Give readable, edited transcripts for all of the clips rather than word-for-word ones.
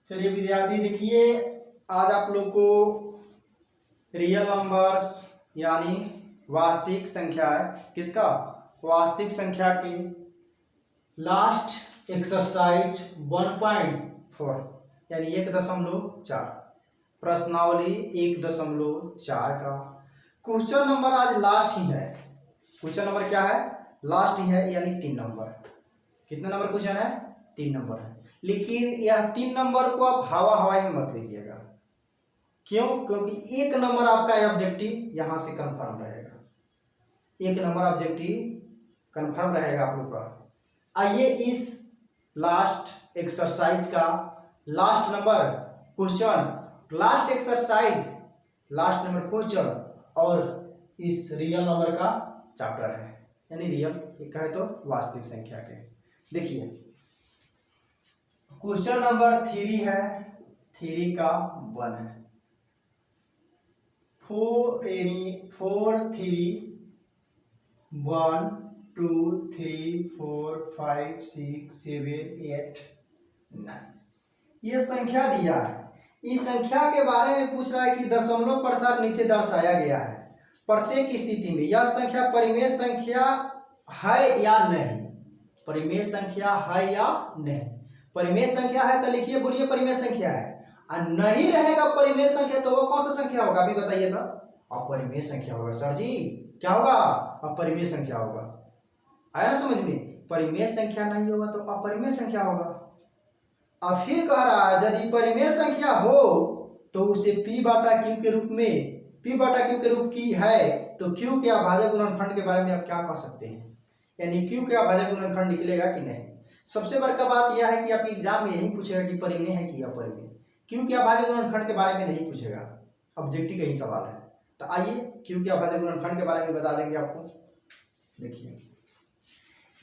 चलिए विद्यार्थी देखिए, आज आप लोग को रियल नंबर्स यानी वास्तविक संख्या है किसका वास्तविक संख्या के लास्ट एक्सरसाइज 1.4 यानी 1.4 प्रश्नावली 1.4 का क्वेश्चन नंबर आज लास्ट ही है। क्वेश्चन नंबर क्या है? लास्ट ही है, यानी 3 नंबर। कितने नंबर क्वेश्चन है? 3 नंबर है। लेकिन यह 3 नंबर को आप हवाई में मत लीजिएगा। क्यों? क्योंकि 1 नंबर आपका ऑब्जेक्टिव यहां से कंफर्म रहेगा। 1 नंबर ऑब्जेक्टिव कंफर्म रहेगा आप लोग का। आइए इस लास्ट एक्सरसाइज का last number question, last exercise, last number question और इस रियल नंबर का चैप्टर है, यानी रियल कहे तो वास्तविक संख्या के। देखिए क्वेश्चन नंबर 3 है, 3 का 1 है। 4 3 1 2 3 4 5 6 7 8 9 ये संख्या दिया है। इस संख्या के बारे में पूछ रहा है कि दशमलव प्रसार नीचे दर्शाया गया है। प्रत्येक स्थिति में यह संख्या परिमेय संख्या है या नहीं। परिमेय संख्या है या नहीं। परिमेय संख्या है तो लिखिए, बोलिए परिमेय संख्या है। और नहीं रहेगा परिमेय संख्या तो वो कौन सा संख्या होगा अभी बताइए तो? अपरिमेय संख्या होगा। सर जी क्या होगा? अपरिमेय संख्या होगा। आया ना समझ में? परिमेय संख्या नहीं होगा तो अपरिमेय संख्या होगा। अब फिर कह रहा है यदि परिमेय संख्या हो तो उसे p बटा q के रूप में, p बटा q के रूप की है तो q के अभाजक गुणनखंड के बारे में आप क्या कह सकते हैं? यानी q के अभाजक गुणनखंड निकलेगा कि नहीं। सबसे बड़का बात यह है कि आपके एग्जाम में यही पूछेगा कि परिमेय है कि अपरिमेय। q के अभाजक गुणनखंड के बारे में नहीं पूछेगा, ऑब्जेक्टिव का ही सवाल है। तो आइए q के अभाजक गुणनखंड के बारे में बता देंगे आपको। देखिए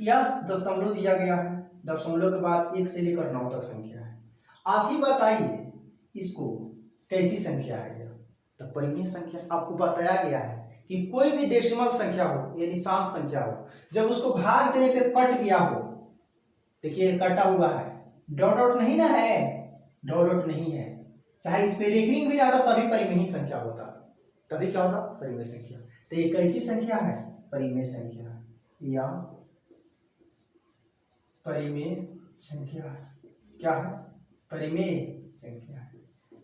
यह दशमलव दिया गया है, दशमलव के बाद 1 से लेकर 9 तक संख्या है। आप ही बताइए इसको कैसी संख्या है यह? तो परिमेय संख्या। आपको बताया गया है कि कोई भी डेसिमल संख्या हो यानी शांत संख्या हो, जब उसको भाग देने पे कट गया हो, देखिए कटा हुआ है, डॉट डॉट नहीं ना है, डॉट डॉट नहीं है, चाहे इस पे रेखिंग भी रहता तभी परिमेय संख्या होता। तभी क्या होता? परिमेय संख्या। तो ये कैसी संख्या है? परिमेय संख्या या परिमेय संख्या। क्या है? परिमेय संख्या।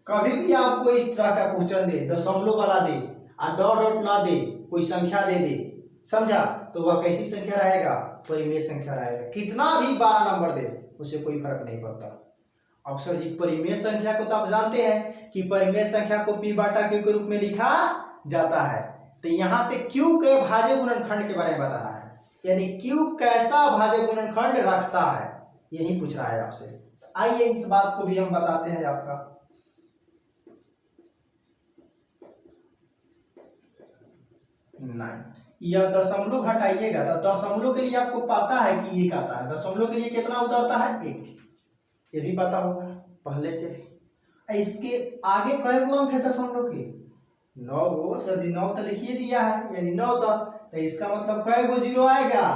कभी भी आपको इस तरह का क्वेश्चन दे, दशमलव वाला दे और डॉट डॉट ना दे, कोई संख्या दे दे, समझा, तो वह कैसी संख्या रहेगा? परिमेय संख्या रहेगा। कितना भी 12 नंबर दे उससे कोई फर्क नहीं पड़ता। अब सर जी परिमेय संख्या को तो आप जानते हैं कि परिमेय संख्या को p बटा q के रूप में लिखा जाता है। तो यहाँ पे q के भाज्य गुणनखंड के बारे में बताना है, यानी q कैसा भाज्य गुणनखंड रखता है, यही पूछ रहा है आपसे। आइए इस बात को भी हम बताते हैं आपका। नहीं, यह दशमलव हटाइएगा तो दशमलव के लिए आपको पता है कि 1 आता है। दशमलव के लिए कितना उतरता है? 1। ये भी पता होगा पहले से भी। इसके आगे कई गो अंक है दशमलव के? 9 गो। सर 9 तो लिखिए दिया है, यानी 9 तक। तो इसका मतलब कई गो जीरो आएगा?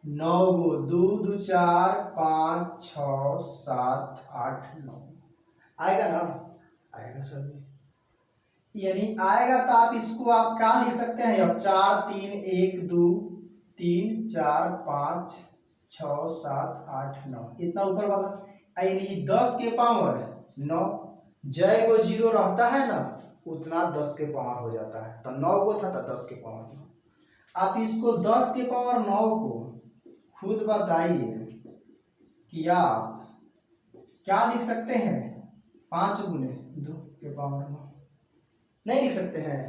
9 गो। 2 2 4 5 6 7 8 9 आएगा ना? आएगा सर, यानी आएगा। तो आप इसको आप क्या लिख सकते हैं? अब 4 3 1 2 3 4 5 6 7 8 9 इतना ऊपर वाला, यानी 10 के पावर 9। जय को जीरो रहता है ना उतना 10 के पावर हो जाता है। तो 9 को था तो 10 के पावर 9। आप इसको 10 के पावर 9 को खुद बताइए कि आप क्या लिख सकते हैं? 5 गुने 2 के पावर 9 नहीं लिख सकते हैं?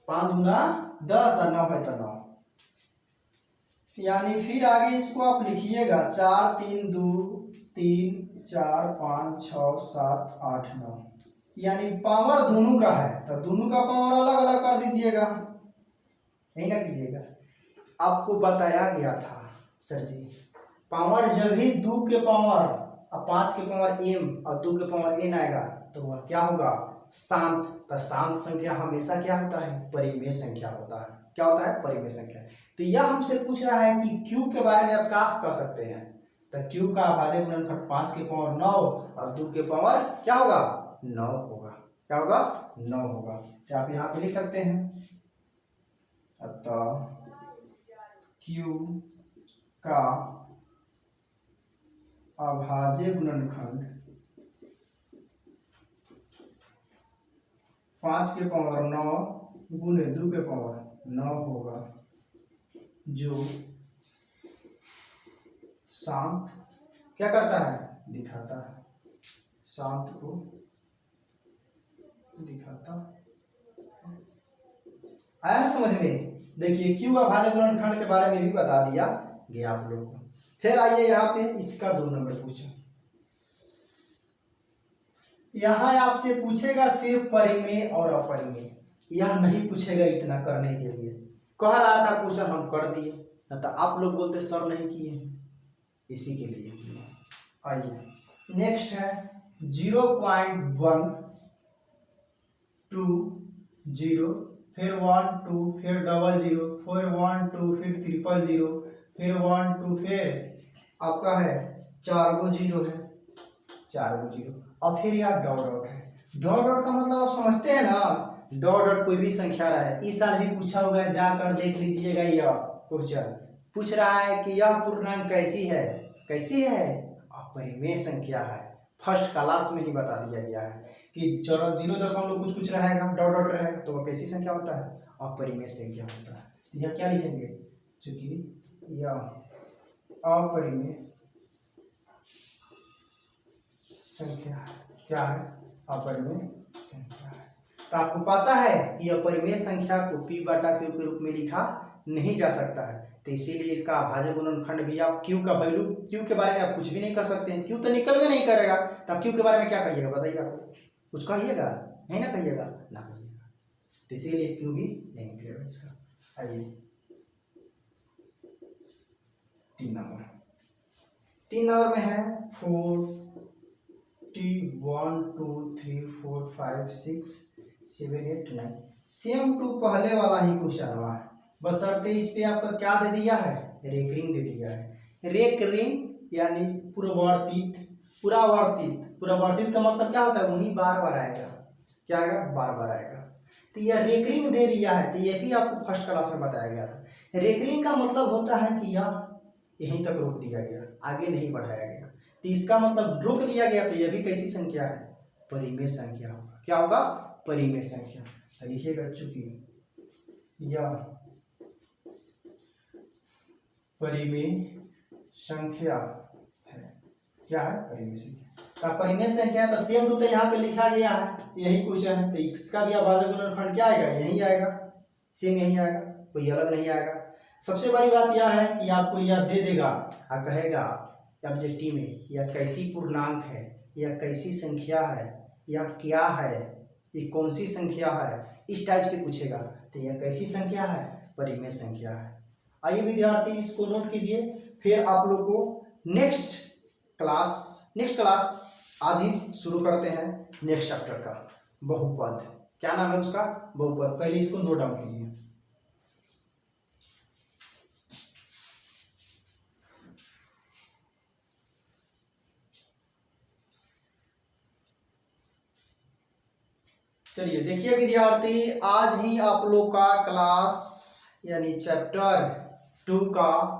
5 गुना 10 और 9 है तो 9, यानी फिर आगे इसको आप लिखिएगा 4 3 2 3 4 5 6 7 8 9, यानी पावर दोनों का है तो दोनों का पावर अलग अलग कर दीजिएगा, यही ना कीजिएगा। आपको बताया गया था सर जी पावर जब भी 2 के पावर और 5 के पावर m और 2 के पावर n आएगा तो वह क्या होगा? शांत। तो शांत संख्या हमेशा क्या होता है? परिमेय संख्या होता है। क्या होता है? परिमेय संख्या। तो यह हमसे पूछ रहा है कि q के बारे में आप क्या कह सकते हैं? तो क्यू का अभाज्य गुणनखंड 5 के पावर 9 और 2 के पावर क्या होगा 9 होगा। क्या होगा 9 होगा। तो आप यहाँ पे लिख सकते हैं अतः क्यू का अभाज्य गुणनखंड 5 के पावर 9 गुणे 2 के पावर 9 होगा, जो शांत क्या करता है दिखाता है, शांत को दिखाता। आया ना समझ में। देखिए क्यू अभाज्य गुणनखंड के बारे में भी बता दिया गया आप लोगों को। फिर आइए यहाँ पे इसका 2 नंबर पूछो। यहाँ आपसे पूछेगा सिर्फ परिमेय और अपरिमेय, यह नहीं पूछेगा इतना करने के लिए। कह रहा था क्वेश्चन हम कर दिए, न तो आप लोग बोलते सर नहीं किए, इसी के लिए। आइए नेक्स्ट है 0.120, फिर 1 2, फिर 00, फिर 1 2, फिर 000, फिर 1 2, फिर आपका है 4 गो 0 है, 4 गो 0, और फिर यहाँ डॉट डॉट है। डॉट डॉट का मतलब आप समझते हैं ना, डॉट डॉट कोई भी संख्या रहा है। इस साल भी पूछा हुआ है, जाकर देख लीजिएगा। यह क्वेश्चन पूछ रहा है कि यह पूर्णांक कैसी है, कैसी है अपरिमेय संख्या है। फर्स्ट क्लास में ही बता दिया गया है कि 0 कुछ कुछ रहेगा, डॉट डॉट रहेगा, तो वह कैसी संख्या होता है अपरिमेय संख्या होता है। तो यह क्या लिखेंगे, चूंकि यह अपरिमेय संख्या क्या है, अपरिमेय संख्या है। तो आपको पता है कि अपरिमेय संख्या को p बटा q के रूप में लिखा नहीं जा सकता है, तो इसीलिए इसका अभाज्य गुणनखंड भी आप q का वैल्यू, q के बारे में आप कुछ भी नहीं कर सकते हैं, q तो निकल भी नहीं करेगा, तो आप q के बारे में क्या कहिएगा बताइए। आप कुछ कहिएगा नहीं ना, कहिएगा ना कहिएगा, तो इसीलिए q भी नहीं निकलेगा इसका। आइए 3 नंबर में है 1 2 3 4 5 6 7 8 9। सेम टू पहले वाला ही क्वेश्चन हुआ है, बशर्ते इस पे आपका क्या दे दिया है, रेकरिंग दे दिया है। रेकरिंग यानी पुनरावर्तित, पुनरावर्तित, पुनरावर्तित का मतलब क्या होता है, वही बार बार आएगा। क्या आएगा, बार बार आएगा। तो यह रेकरिंग दे दिया है, तो ये भी आपको फर्स्ट क्लास में बताया गया था। रेकरिंग का मतलब होता है कि यह यहीं तक रोक दिया गया, आगे नहीं बढ़ाया गया, तो इसका मतलब रोक दिया गया। तो यह भी कैसी संख्या है, परिमेय संख्या होगा। क्या होगा, परिमेय संख्या। लिखिएगा चूंकि यह परिमेय संख्या है। क्या है, परिमेय संख्या। परिमेय संख्या तो सेम टू तो यहाँ पे लिखा गया है, यही क्वेश्चन है, तो इसका भी अभाज्य गुणनखंड क्या आएगा, यही आएगा, सेम यही आएगा, कोई अलग नहीं आएगा। सबसे बड़ी बात यह है कि आपको यह दे देगा और कहेगा ऑब्जेक्टिव में यह कैसी पूर्णांक है, यह कैसी संख्या है, यह क्या है, ये कौन सी संख्या है, इस टाइप से पूछेगा। तो यह कैसी संख्या है, परिमेय संख्या है। आइए विद्यार्थी इसको नोट कीजिए। फिर आप लोग को नेक्स्ट क्लास आज ही शुरू करते हैं नेक्स्ट चैप्टर का, बहुपद। क्या नाम है उसका, बहुपद। पहले इसको नोट डाउन कीजिए। चलिए देखिए विद्यार्थी, आज ही आप लोग का क्लास यानी चैप्टर 2 का,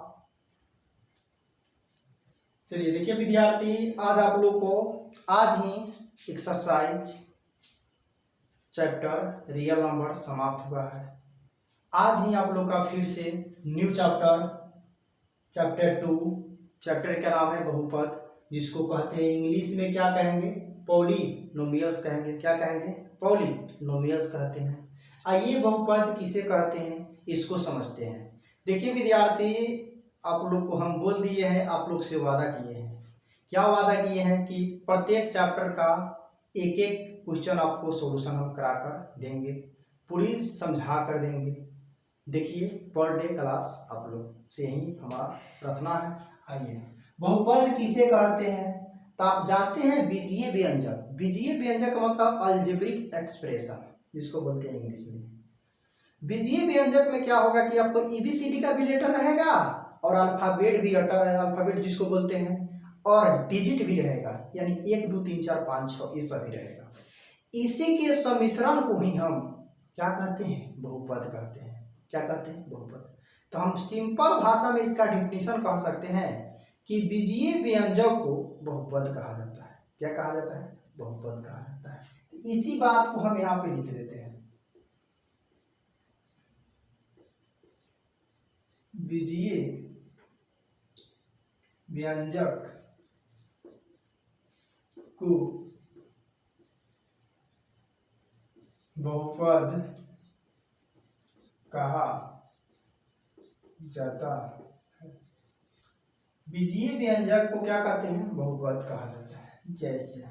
चलिए देखिए विद्यार्थी, आज आप लोग को आज ही एक्सरसाइज चैप्टर रियल नंबर समाप्त हुआ है। आज ही आप लोग का फिर से न्यू चैप्टर 2, चैप्टर का नाम है बहुपद, जिसको कहते हैं इंग्लिश में क्या कहेंगे, पॉलिनोमियल्स कहेंगे। क्या कहेंगे, पॉलिनोमियल्स कहते हैं। आइए बहुपद किसे कहते हैं इसको समझते हैं। देखिए विद्यार्थी, आप लोग को हम बोल दिए हैं, आप लोग से वादा किए हैं। क्या वादा किए हैं कि प्रत्येक चैप्टर का एक एक क्वेश्चन आपको सॉल्यूशन हम करा कर देंगे, पूरी समझा कर देंगे। देखिए पर डे क्लास आप लोग से ही हमारा प्रार्थना है। आइए बहुपद किसे कहते हैं, तो आप जानते हैं बीजीय व्यंजक। बीजीय व्यंजक का मतलब अलजेब्रिक एक्सप्रेशन, जिसको बोलते हैं इंग्लिश में। बीजीय व्यंजक में क्या होगा कि आपको एबीसीडी का भी लेटर रहेगा और अल्फाबेट भी, अल्फाबेट जिसको बोलते हैं और डिजिट भी रहेगा, यानी 1 2 3 4 5 6 ये सभी रहेगा। इसी के सम्मिश्रण को ही हम क्या कहते हैं? बहुपद कहते हैं। क्या कहते हैं? बहुपद। तो हम सिंपल भाषा में इसका डिफिनेशन कह सकते हैं कि बीजीय व्यंजक को बहुपद कहा जाता है। क्या कहा जाता है? बहुपद कहा जाता है। इसी बात को हम यहाँ पे लिख देते हैं, बीजीय व्यंजक को बहुपद कहा जाता है। बीजीय व्यंजक को क्या कहते हैं? बहुपद कहा जाता है। जैसे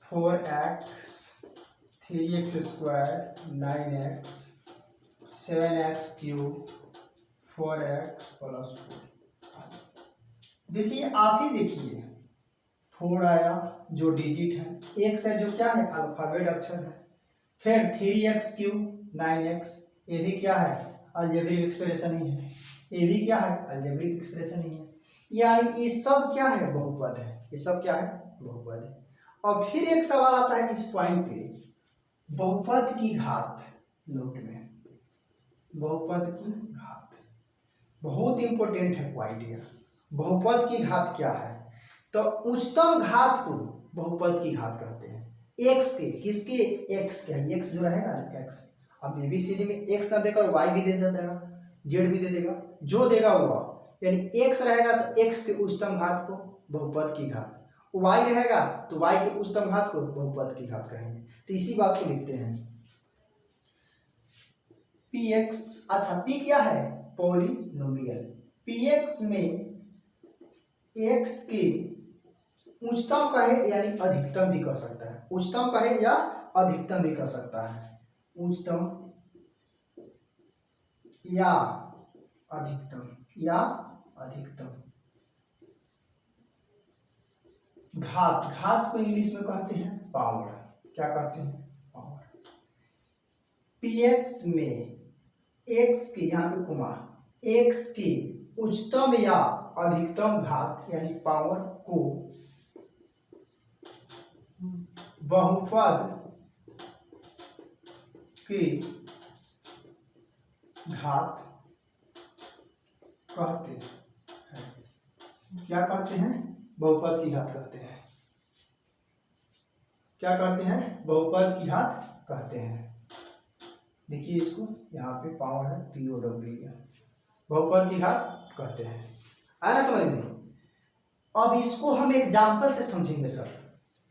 4x 3x square 9x 7x cube 4x plus 4। देखिए आप ही देखिए, 4 आया जो डिजिट है, x है जो क्या है? अल्फाबेट अक्षर है। फिर 3x क्यूब 9x, ये भी क्या है? अलजेब्रिक एक्सप्रेशन ही है। ये भी क्या है? अलजेब्रिक एक्सप्रेशन ही है। यानी ये सब क्या है? बहुपद है। ये सब क्या है? बहुपद है। और फिर एक सवाल आता है इस पॉइंट पे, बहुपद की घात। नोट में बहुपद की घात बहुत इंपॉर्टेंट है पॉइंट यह। बहुपद की घात क्या है? तो उच्चतम घात को बहुपद की घात कहते हैं। एक्स के, किसके? एक्स के, एक्स जो रहेगा ना, एक्स। अब एबीसीडी में एक्स ना देकर वाई भी दे देगा, जेड भी दे देगा, जो देगा वो, यानी एक्स रहेगा तो एक्स के उच्चतम घात को बहुपद की घात, वाई रहेगा तो वाई के उच्चतम घात को बहुपद की घात कहेंगे। तो इसी बात को लिखते हैं पी एक्स। अच्छा, पी क्या है? पॉलिनोमियल। पी एक्स में एक्स के उच्चतम कहे यानी अधिकतम भी कर सकता है, उच्चतम कहे या अधिकतम भी कर सकता है, उच्चतम या अधिकतम, या अधिकतम। घात, घात को इंग्लिश में कहते हैं पावर। क्या कहते हैं? पावर। पीएक्स में एक्स की, यहाँ पे कुमा, एक्स की उच्चतम या अधिकतम घात यानी पावर को बहुपद की घात कहते हैं। क्या कहते हैं? बहुपद की घात कहते हैं। क्या कहते हैं? बहुपद की घात कहते हैं। देखिए इसको, यहाँ पे पावर है POW, बहुपद की घात कहते हैं। आया ना समझ में? अब इसको हम एग्जाम्पल से समझेंगे सर,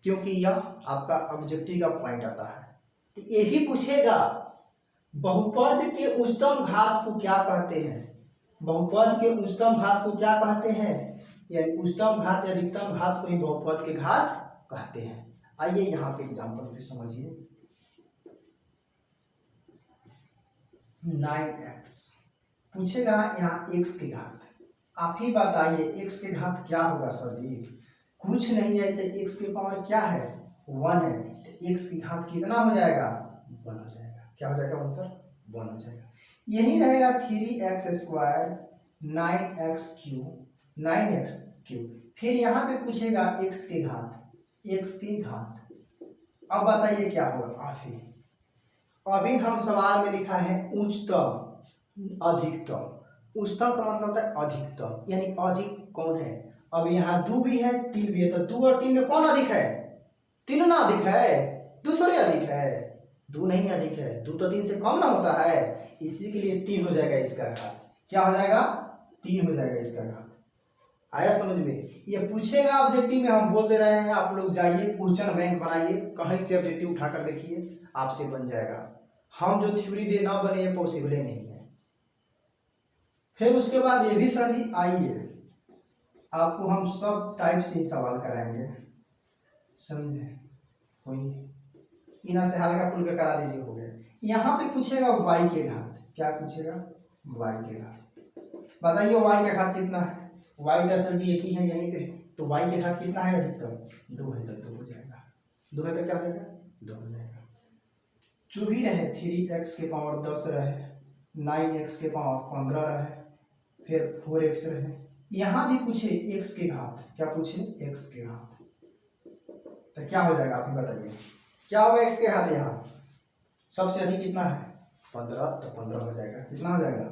क्योंकि यह आपका ऑब्जेक्टिव का पॉइंट आता है। तो ये भी पूछेगा बहुपद के उच्चतम घात को क्या कहते हैं? बहुपद के उच्चतम घात को क्या कहते हैं? यानी उच्चतम घात या अधिकतम घात को ही बहुपद के घात कहते हैं। आइए यहाँ पे एग्जाम्पल पे समझिए। 9x पूछेगा, यहाँ x की घात। आप ही बताइए x की घात क्या होगा सर जी? कुछ नहीं है, तो x की पावर क्या है? 1 है, तो x की घात कितना हो जाएगा? 1 हो जाएगा। क्या हो जाएगा आंसर? 1 हो जाएगा। यही रहेगा 3x square 9x cube, 9x cube. फिर यहाँ पे पूछेगा x की घात, x की घात। अब बताइए क्या होगा? अभी हम सवाल में लिखा है उच्चतम अधिकतम। उच्चतम का मतलब होता है अधिकतम, यानी अधिक कौन है? अब यहाँ 2 भी है 3 भी है, तो 2 और 3 में कौन अधिक है? 3 ना अधिक है, 2 थोड़ी अधिक है, 2 नहीं अधिक है, 2 तो 3 से कम ना होता है, इसी के लिए 3 हो जाएगा इसका घात। क्या हो जाएगा? 3 हो जाएगा इसका घात। आया समझ में? ये पूछेगा ऑब्जेक्टिव में, हम बोल दे रहे हैं, आप लोग जाइए क्वेश्चन बैंक बनाइए, कहीं से ऑब्जेक्टिव उठाकर देखिए, आपसे बन जाएगा। हम जो थ्योरी दे ना बने ये पॉसिबल ही नहीं है। फिर उसके बाद ये भी सर जी, आइए आपको हम सब टाइप से ही सवाल कराएंगे, समझे? कोई इना से हल्का फुल्का करा दीजिए, हो गया। यहाँ पे पूछेगा y के घात। क्या पूछेगा? y के घात। बताइए y का घात कितना है? y दरअसल जी एक ही है यहीं पे, तो y के घात कितना है? अधिकतम 2 है, तो 2 हो जाएगा। 2 है तो क्या हो जाएगा? 2 हो जाएगा। जो भी रहे 3x के पावर 10 रहे, 9x के पावर 15 रहे, फिर 4x रहे। यहाँ भी पूछे x के घात, क्या पूछे x के घात, तो क्या हो जाएगा आप ही बताइए, क्या होगा x के घात यहाँ सबसे अधिक कितना है 15, तो 15 हो जाएगा, कितना हो जाएगा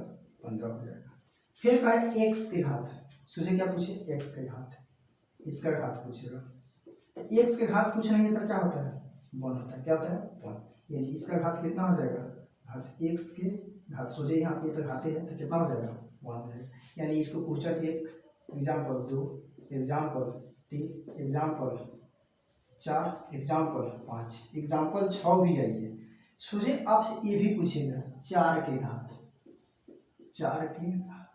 15 हो जाएगा। फिर कहा x के घात, सूझे क्या पूछे x के घात, इसका घात पूछेगा, तो x के घात पूछ रहे हैं तो क्या होता है 1 होता है, क्या होता है 1, यानी इसका घात कितना हो जाएगा घात x के घात, सोचे यहाँ पे तो घाते हैं तो कितना हो जाएगा 1 हो जाएगा, यानी इसको question 1 example 2 example 3 example 4 example 5 example 6 भी आई है। सोचे आपसे ये भी पूछेगा 4 के घात, 4 के घात,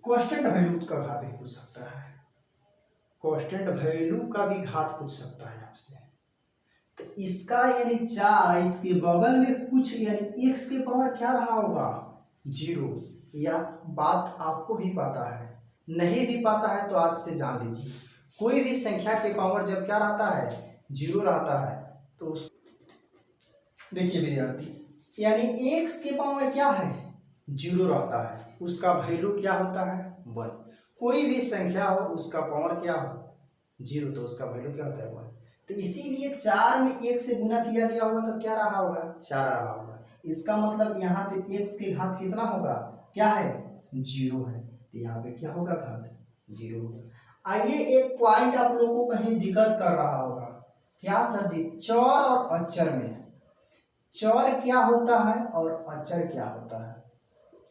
कांस्टेंट वैल्यू का घात भी पूछ सकता है, कांस्टेंट वैल्यू का भी घात पूछ सकता है आपसे। तो इसका यानी 4, इसके बगल में कुछ यानी x के पावर क्या रहा होगा 0, यह बात आपको भी पता है, नहीं भी पता है तो आज से जान लीजिए, कोई भी संख्या के पावर जब क्या रहता है 0 रहता है तो उस देखिए विद्यार्थी, यानी x के पावर क्या है 0 रहता है, उसका वैल्यू क्या होता है 1, कोई भी संख्या हो उसका पावर क्या हो 0 तो उसका वैल्यू क्या होता है 1, तो इसीलिए 4 में 1 से गुना किया गया होगा तो क्या रहा होगा 4 रहा होगा, इसका मतलब यहाँ पे x के घात कितना होगा क्या है 0 है, तो यहाँ पे क्या होगा घात 0 होगा। आइए एक पॉइंट आप लोगों को कहीं दिक्कत कर रहा होगा, क्या सर जी चर और अचर में, चर क्या होता है और अचर क्या होता है,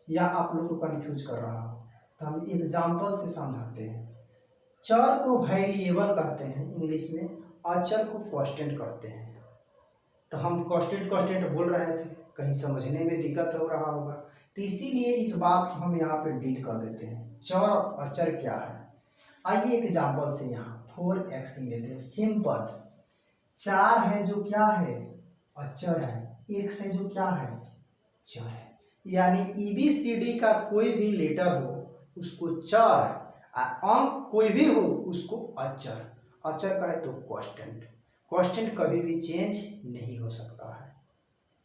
या आप लोग को कंफ्यूज कर रहा हो, तो हम एग्जाम्पल से समझाते हैं। चर को वेरिएबल कहते हैं इंग्लिश में, अचर को कांस्टेंट कहते हैं। तो हम कांस्टेंट बोल रहे थे, कहीं समझने में दिक्कत हो रहा होगा, तो इसीलिए इस बात को हम यहाँ पे डील कर देते हैं, चर और अचर क्या है। आइए एग्जाम्पल से यहाँ 4x लेते हैं, सिंपल, 4 है जो क्या है अचर है, x है जो क्या है चर है, यानी EBCD का कोई भी लेटर हो उसको चर, अंक कोई भी हो उसको अचर, अचर कहे तो कांस्टेंट, कांस्टेंट कभी भी चेंज नहीं हो सकता है,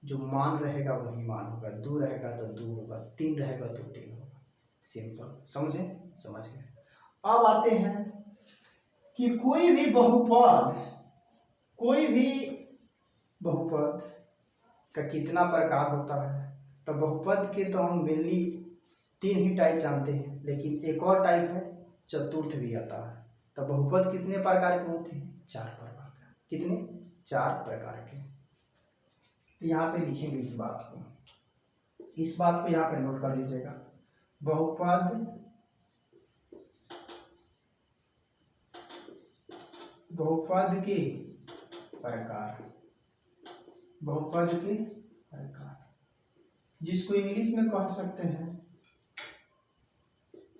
जो मान रहेगा वही मान होगा, 2 रहेगा तो 2 होगा, 3 रहेगा तो 3 होगा, सिंपल, समझे समझ गए। अब आते हैं कि कोई भी बहुपद का कितना प्रकार होता है, तो बहुपद के तो हम मेनली 3 ही टाइप जानते हैं, लेकिन एक और टाइप है चतुर्थ भी आता है। तो बहुपद कितने प्रकार के होते हैं 4 प्रकार के, कितने 4 प्रकार के। तो यहाँ पे लिखेंगे इस बात को यहाँ पे नोट कर लीजिएगा, बहुपद के प्रकार, बहुपद के प्रकार, जिसको इंग्लिश में कह सकते हैं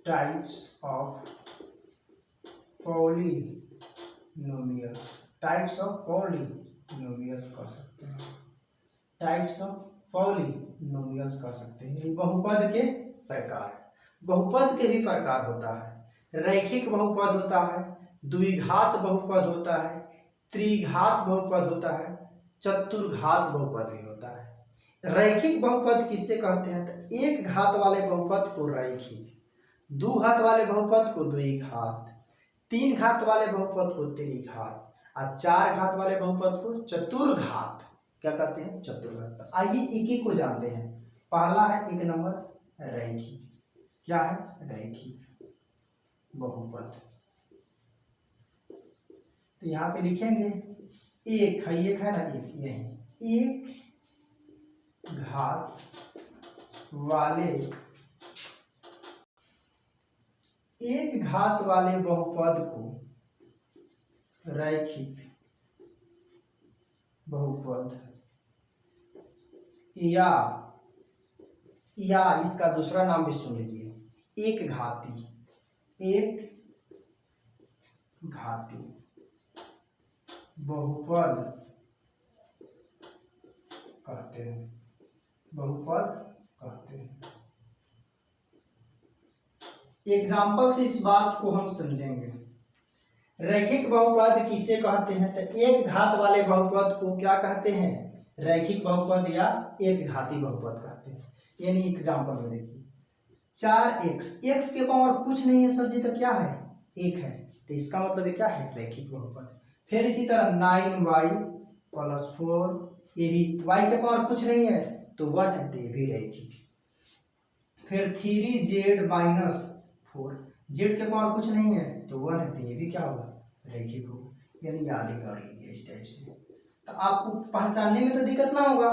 types of polynomials, types of polynomials कह सकते हैं, टाइप्स ऑफ पॉलिनोमियल्स कह सकते हैं। बहुपद के प्रकार, बहुपद के भी प्रकार होता है, रैखिक बहुपद होता है, द्विघात बहुपद होता है, त्रिघात बहुपद होता है, चतुर्घात बहुपद भी होता है। रैखिक बहुपद किससे कहते हैं, तो एक घात वाले बहुपद को रैखिक, 2 घात वाले बहुपद को द्विघात, 3 घात वाले बहुपद को त्रिघात, और 4 घात वाले बहुपद को चतुर्घात क्या कहते हैं चतुर्घात। आइए एक एक को जानते हैं। पहला है 1 नंबर रैखिक, क्या है रैखिक बहुपद, तो यहाँ पे लिखेंगे एक है ना, एक यही, एक घात वाले बहुपद को रैखिक बहुपद, या इसका दूसरा नाम भी सुन लीजिए, एक घाती बहुपद कहते हैं, एग्जाम्पल से इस बात को हम समझेंगे। रैखिक बहुपद किसे कहते हैं, तो एक घात वाले बहुपद को क्या कहते हैं रैखिक बहुपद या एक घाती बहुपद कहते हैं। यानी एग्जाम्पल में देखिए 4x, x के पावर कुछ नहीं है सर जी, तो क्या है, 1 है, तो इसका मतलब ये क्या है, रैखिक बहुपद। फिर इसी तरह 9y + 4, ये भी y के पावर कुछ नहीं है तो 1 है, तो ये भी रैखिक। फिर 3z - 4, z के पावर कुछ नहीं है तो 1 है, तो ये भी क्या होगा, रैखिक होगा। यानी याद ही कर लीजिए इस टाइप से, तो आपको पहचानने में तो दिक्कत ना होगा,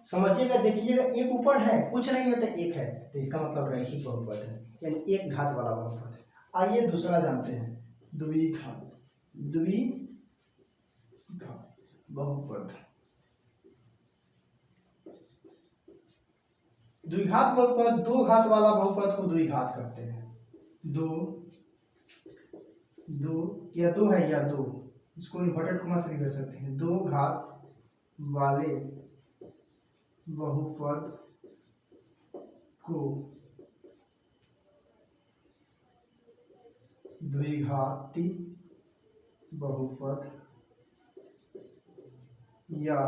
समझिएगा, देखिएगा, एक ऊपर है कुछ नहीं है तो 1 है, तो इसका मतलब रैखिक बहुपद है, यानी एक घात वाला बहुपद है। आइए दूसरा जानते हैं, द्विघात बहुपद। द्विघात बहुपद, दो घात वाला बहुपद को द्विघात कहते हैं। दो या दो है या दो, इसको इन्वर्टेड कॉमा से भी कर सकते हैं। दो घात वाले बहुपद को द्विघाती बहुपद या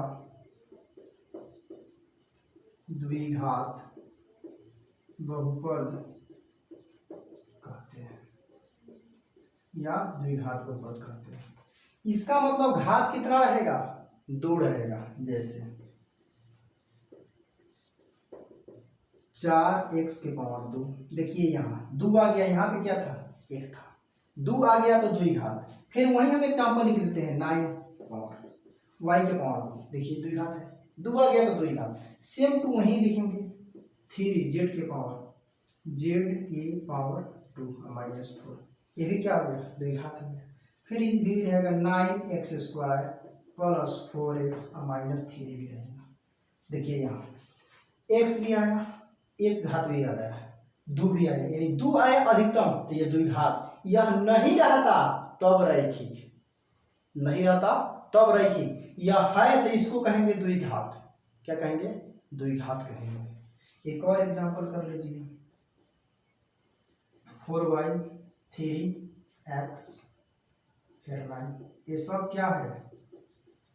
द्विघात बहुपद कहते हैं, इसका मतलब घात कितना रहेगा, 2 रहेगा। जैसे 4x के पावर 2, देखिए यहाँ 2 आ गया, यहाँ पे क्या था, 1 था, 2 आ गया तो द्विघात। फिर वहीं हम एक एग्जाम्पल लिख देते हैं, 9 के पावर y के पावर 2, देखिए द्विघात है, 2 आ गया तो द्विघात। सेम टू वहीं लिखेंगे 3z के पावर 2 -4, ये भी क्या हो गया, द्विघात हो गया। फिर इस भी रहेगा 9x² + 4x -3 भी रहेगा। देखिए यहाँ x भी आया, एक घात भी याद आया, 2 भी आया, यानी 2 आया अधिकतम, तो ये द्विघात। यह नहीं रहता तब रैखिक, नहीं रहता तब रैखिक, यह है तो इसको कहेंगे द्विघात। क्या कहेंगे, द्विघात कहेंगे। एक और एग्जांपल कर लीजिए, 4y 3x फिर 9, ये सब क्या है,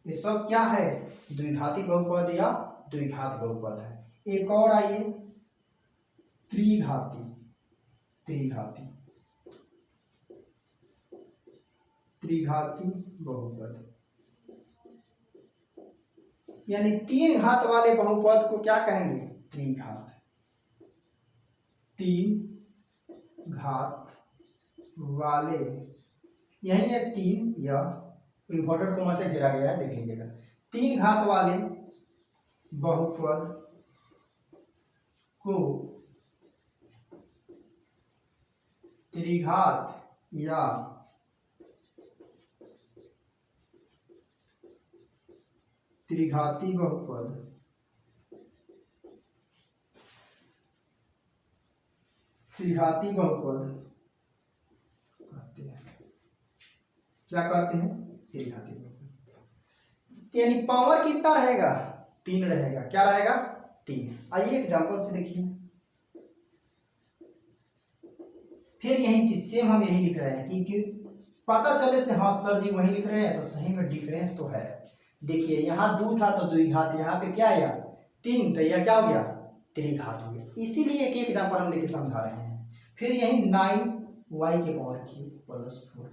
ये सब क्या है, द्विघाती बहुपद या द्विघात बहुपद है। एक और आइए, त्रिघाती बहुपद, यानी 3 घात वाले बहुपद को क्या कहेंगे, त्रिघात। 3 घात वाले, यही है 3, या इन्वर्टेड कॉमा से घेरा गया है, देख लीजिएगा। 3 घात वाले बहुपद को त्रिघात या त्रिघाती बहुपद कहते हैं। क्या कहते हैं, त्रिघाती बहुपद। यानी पावर कितना रहेगा, 3 रहेगा। क्या रहेगा, 3। आइए एग्जांपल से देखिए, फिर यही चीज सेम हम यही लिख रहे हैं, क्योंकि पता चले से हाँ सर जी वही लिख रहे हैं, तो सही में डिफरेंस तो है। देखिए यहाँ 2 था तो द्विघात, यहाँ पे क्या आया, 3, तो यह क्या हो गया, त्रिघात हो गया। इसीलिए एक एग्जांपल हम लेके समझा रहे हैं। फिर यही 9y के पावर + 4,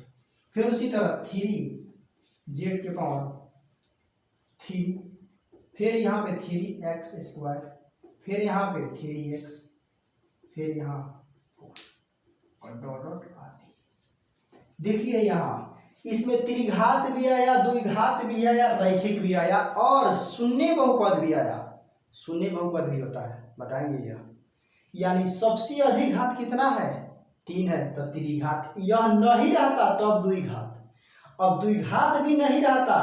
फिर उसी तरह 3z के पावर 3, फिर यहाँ पे 3x², फिर यहाँ पे 3x, फिर यहाँ 4 और डॉट आदि। देखिए यहाँ इसमें त्रिघात भी आया, द्विघात भी आया, रैखिक भी आया और शून्य बहुपद भी आया। शून्य बहुपद भी होता है, बताएंगे यह। यानी सबसे अधिक घात कितना है, 3 है, तब त्रिघात। यह नहीं रहता तब द्विघात, अब द्विघात भी नहीं रहता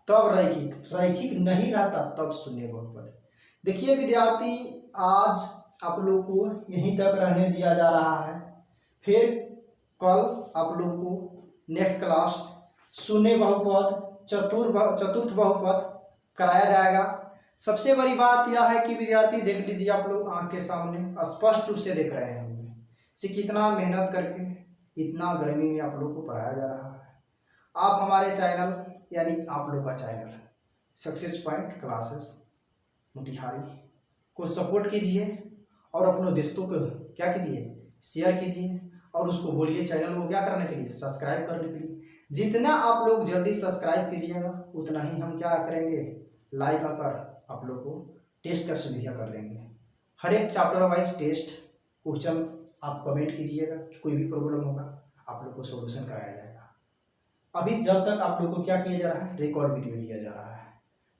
तब रैखिक, रैखिक नहीं रहता तब शून्य बहुपद। देखिए विद्यार्थी, आज आप लोग को यहीं तक रहने दिया जा रहा है। फिर कल आप लोग को नेक्स्ट क्लास शून्य बहुपद, चतुर्थ बहुपद कराया जाएगा। सबसे बड़ी बात यह है कि विद्यार्थी देख लीजिए, आप लोग आंख के सामने स्पष्ट रूप से देख रहे हैं से कितना मेहनत करके इतना गर्मी में आप लोग को पढ़ाया जा रहा है। आप हमारे चैनल, यानी आप लोग का channel success point classes Motihari को सपोर्ट कीजिए और अपने दोस्तों क्या कीजिए, शेयर कीजिए और उसको बोलिए चैनल को क्या करने के लिए, सब्सक्राइब करने के लिए। जितना आप लोग जल्दी सब्सक्राइब कीजिएगा उतना ही हम क्या करेंगे, लाइव आकर आप लोग को टेस्ट का सुविधा कर देंगे। हर एक चैप्टर वाइज टेस्ट क्वेश्चन आप कमेंट कीजिएगा, कोई भी प्रॉब्लम होगा आप लोग को सॉल्यूशन कराया जाएगा। अभी जब तक आप लोग को क्या किया जा रहा है, रिकॉर्ड वीडियो लिया जा रहा है,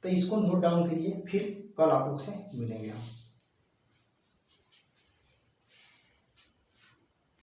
तो इसको नोट डाउन कीजिए, फिर कल आप लोग से मिलेंगे हम।